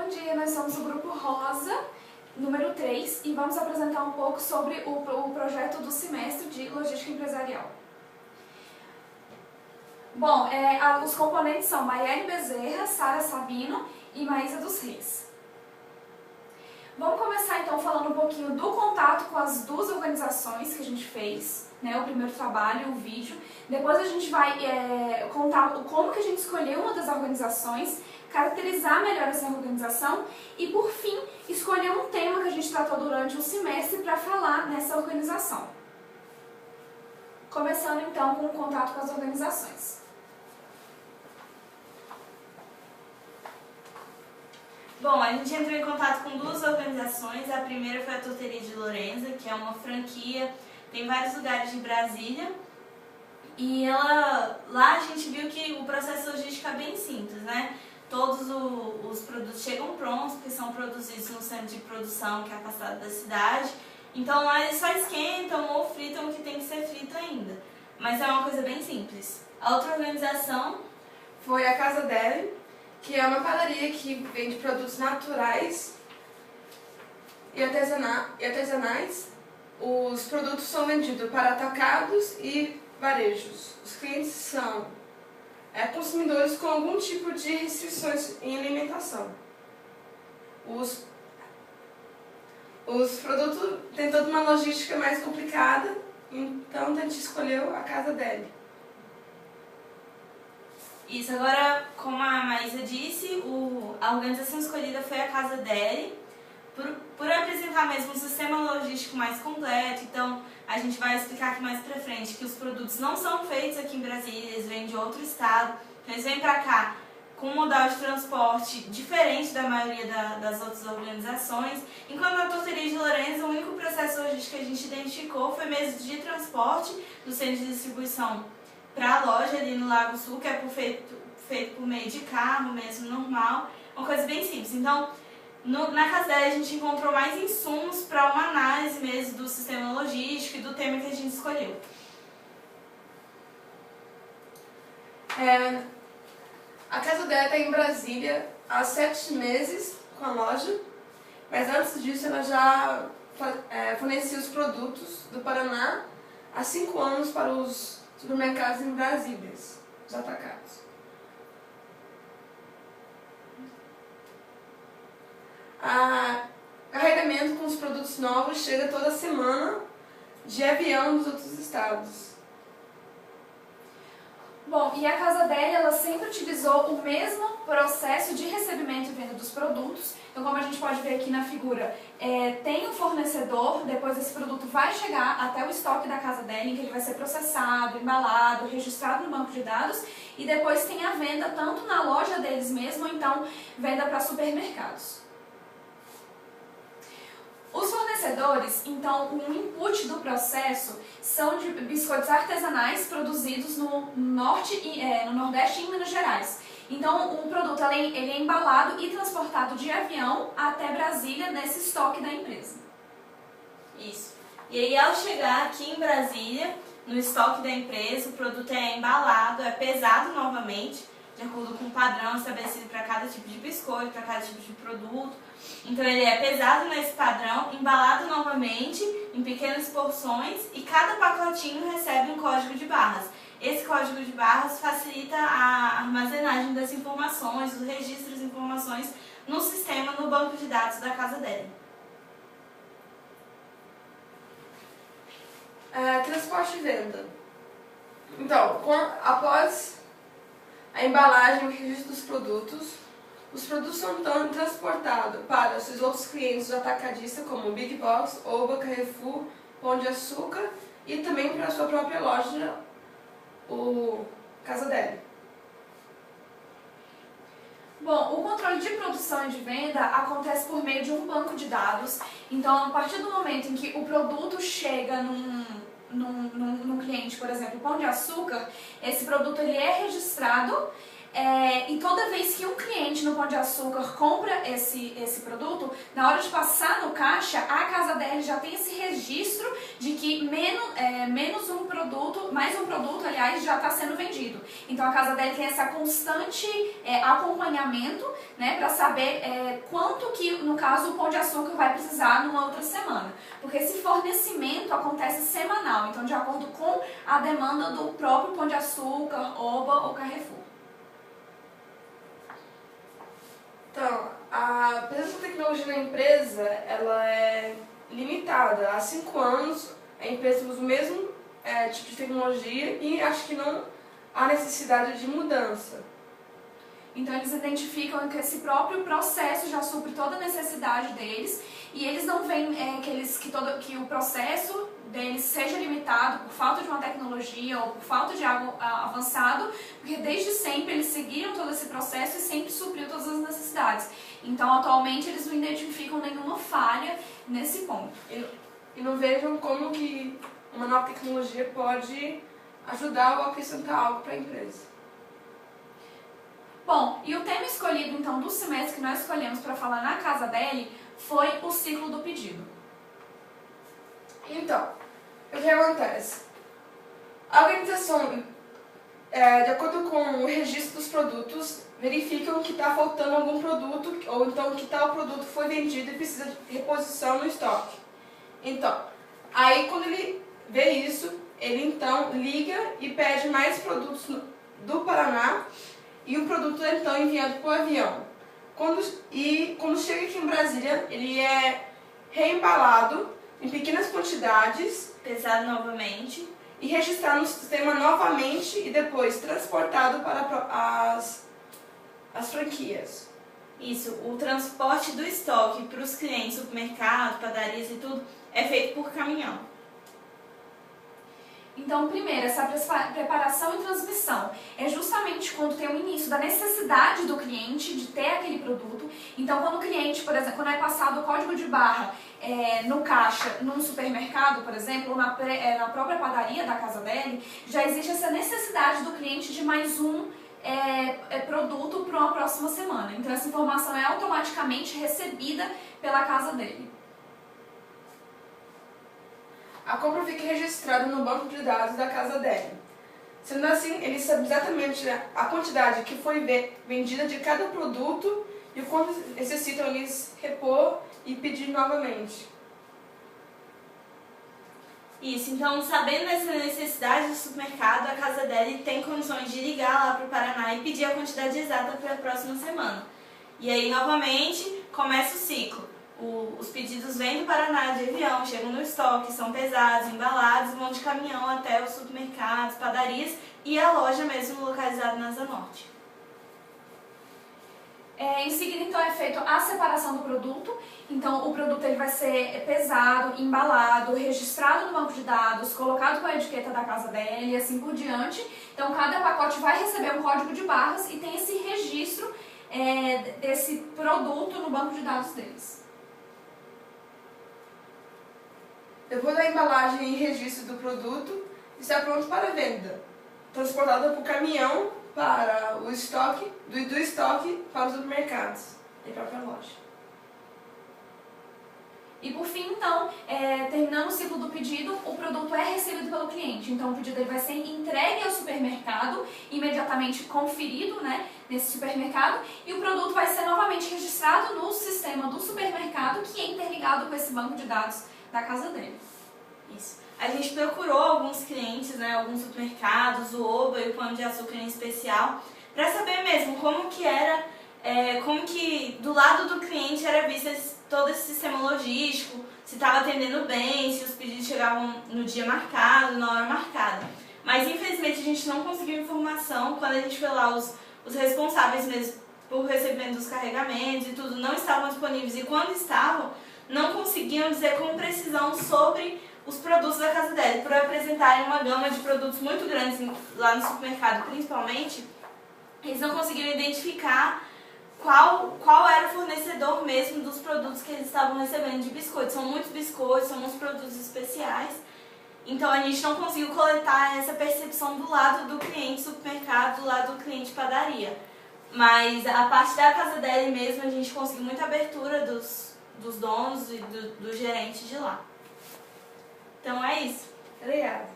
Bom dia, nós somos o Grupo Rosa, número 3, e vamos apresentar um pouco sobre o projeto do semestre de Logística Empresarial. Bom, os componentes são Maiane Bezerra, Sara Sabino e Maísa dos Reis. Vamos começar então falando um pouquinho do contato com as duas organizações que a gente fez, né, o primeiro trabalho, o vídeo. Depois a gente vai contar como que a gente escolheu uma das organizações, caracterizar melhor essa organização e, por fim, escolher um tema que a gente tratou durante o semestre para falar nessa organização. Começando então com o contato com as organizações. Bom, a gente entrou em contato com duas organizações. A primeira foi a Torteria de Lorenza, que é uma franquia, tem vários lugares de Brasília. E lá a gente viu que o processo logístico é bem simples, né? Todos os produtos chegam prontos, porque são produzidos no centro de produção, que é afastado da cidade. Então lá eles só esquentam ou fritam o que tem que ser frito ainda. Mas é uma coisa bem simples. A outra organização foi a Casa Deli, que é uma padaria que vende produtos naturais e artesanais. Os produtos são vendidos para atacados e varejos. Os clientes são consumidores com algum tipo de restrições em alimentação. Os produtos têm toda uma logística mais complicada, então a gente escolheu a Casa Deli. Isso, agora, como a Maísa disse, a organização escolhida foi a Casa Deli, por apresentar mesmo um sistema logístico mais completo. Então a gente vai explicar aqui mais pra frente que os produtos não são feitos aqui em Brasília, eles vêm de outro estado, então eles vêm pra cá com um modal de transporte diferente da maioria das outras organizações. Enquanto na Torteria de Lorenza, o único processo logístico que a gente identificou foi mesmo de transporte do centro de distribuição para a loja ali no Lago Sul, que é feito por meio de carro mesmo, normal, uma coisa bem simples. Então, na Casa Deli a gente encontrou mais insumos para uma análise mesmo do sistema logístico e do tema que a gente escolheu. A Casa Deli está em Brasília há 7 meses com a loja, mas antes disso ela já fornecia os produtos do Paraná há 5 anos para os supermercados em Brasília, os atacados. Carregamento com os produtos novos chega toda semana de avião dos outros estados. Bom, e a Casa Deli, ela sempre utilizou o mesmo processo de recebimento e venda dos produtos. Então, como a gente pode ver aqui na figura, tem um fornecedor, depois esse produto vai chegar até o estoque da Casa Deli, em que ele vai ser processado, embalado, registrado no banco de dados, e depois tem a venda tanto na loja deles mesmo, ou então venda para supermercados. Os fornecedores, então, o input do processo são de biscoitos artesanais produzidos no Nordeste e em Minas Gerais. Então, o produto ele é embalado e transportado de avião até Brasília nesse estoque da empresa. Isso. E aí, ao chegar aqui em Brasília, no estoque da empresa, o produto é embalado, é pesado novamente, de acordo com o padrão estabelecido para cada tipo de biscoito, para cada tipo de produto. Então ele é pesado nesse padrão, embalado novamente em pequenas porções e cada pacotinho recebe um código de barras. Esse código de barras facilita a armazenagem das informações, o registro das informações no sistema, no banco de dados da Casa Deli. Transporte e venda. Então, após a embalagem e o registro dos produtos, os produtos são então transportados para os seus outros clientes do atacadista, como Big Box, Oba, Carrefour, Pão de Açúcar, e também para a sua própria loja, o Casa Deli. Bom, o controle de produção e de venda acontece por meio de um banco de dados. Então, a partir do momento em que o produto chega num cliente, por exemplo, Pão de Açúcar, esse produto ele é registrado E toda vez que um cliente no Pão de Açúcar compra esse produto, na hora de passar no caixa, a Casa Deli já tem esse registro de que mais um produto, aliás, já está sendo vendido. Então a Casa Deli tem essa constante acompanhamento, né, para saber quanto que, no caso, o Pão de Açúcar vai precisar numa outra semana. Porque esse fornecimento acontece semanal, então de acordo com a demanda do próprio Pão de Açúcar, Oba ou Carrefour. Então, a presença da tecnologia na empresa, ela é limitada. Há 5 anos, a empresa usa o mesmo tipo de tecnologia e acho que não há necessidade de mudança. Então eles identificam que esse próprio processo já supre toda a necessidade deles e eles não veem que o processo deles seja limitado por falta de uma tecnologia ou por falta de algo avançado, porque desde sempre eles seguiram todo esse processo e sempre supriu todas as necessidades. Então atualmente eles não identificam nenhuma falha nesse ponto. E não vejam como que uma nova tecnologia pode ajudar ou acrescentar algo para a empresa. Bom, e o tema escolhido então do semestre que nós escolhemos para falar na Casa Deli foi o ciclo do pedido. Então, o que acontece? A organização, de acordo com o registro dos produtos, verificam que está faltando algum produto ou então que tal produto foi vendido e precisa de reposição no estoque. Então, aí quando ele vê isso, ele então liga e pede mais produtos do Paraná e o produto é então enviado por avião. Quando chega aqui em Brasília, ele é reembalado em pequenas quantidades, pesado novamente e registrado no sistema novamente e depois transportado para as franquias. Isso, o transporte do estoque para os clientes, supermercados, padarias e tudo, é feito por caminhão. Então, primeiro, essa preparação e transmissão é justamente quando tem o início da necessidade do cliente de ter aquele produto. Então, quando o cliente, por exemplo, quando é passado o código de barra no caixa, num supermercado, por exemplo, ou na própria padaria da Casa Deli, já existe essa necessidade do cliente de mais um produto para uma próxima semana. Então, essa informação é automaticamente recebida pela Casa Deli. A compra fica registrada no banco de dados da Casa Deli. Sendo assim, ele sabe exatamente a quantidade que foi vendida de cada produto e o quanto necessitam eles repor e pedir novamente. Isso, então sabendo dessa necessidade do supermercado, a Casa Deli tem condições de ligar lá para o Paraná e pedir a quantidade exata para a próxima semana. E aí, novamente, começa o ciclo. Os pedidos vêm do Paraná de avião, chegam no estoque, são pesados, embalados, vão de caminhão até os supermercados, padarias e a loja mesmo localizada na Asa Norte. Em seguida, então, é feita a separação do produto. Então, o produto ele vai ser pesado, embalado, registrado no banco de dados, colocado com a etiqueta da Casa Deli e assim por diante. Então, cada pacote vai receber um código de barras e tem esse registro desse produto no banco de dados deles. Depois da embalagem e registro do produto, está pronto para venda, transportado por caminhão para o estoque, do estoque para os supermercados e própria loja. E por fim, então, terminando o ciclo do pedido, o produto é recebido pelo cliente. Então, o pedido ele vai ser entregue ao supermercado, imediatamente conferido, né, nesse supermercado, e o produto vai ser novamente registrado no sistema do supermercado, que é interligado com esse banco de dados da Casa Deli. Isso. A gente procurou alguns clientes, né, alguns supermercados, o Oba e o Pão de Açúcar em especial, para saber mesmo como que era, como que do lado do cliente era visto todo esse sistema logístico, se estava atendendo bem, se os pedidos chegavam no dia marcado, na hora marcada. Mas infelizmente a gente não conseguiu informação. Quando a gente foi lá, os responsáveis mesmo por recebimento dos carregamentos e tudo não estavam disponíveis, e quando estavam, não conseguiam dizer com precisão sobre os produtos da Casa Deli, por apresentarem uma gama de produtos muito grandes lá no supermercado, principalmente, eles não conseguiram identificar qual era o fornecedor mesmo dos produtos que eles estavam recebendo de biscoitos. São muitos biscoitos, são muitos produtos especiais, Então a gente não conseguiu coletar essa percepção do lado do cliente supermercado, do lado do cliente padaria. Mas a parte da Casa Deli mesmo, a gente conseguiu muita abertura dos donos e do gerente de lá. Então é isso. Obrigada.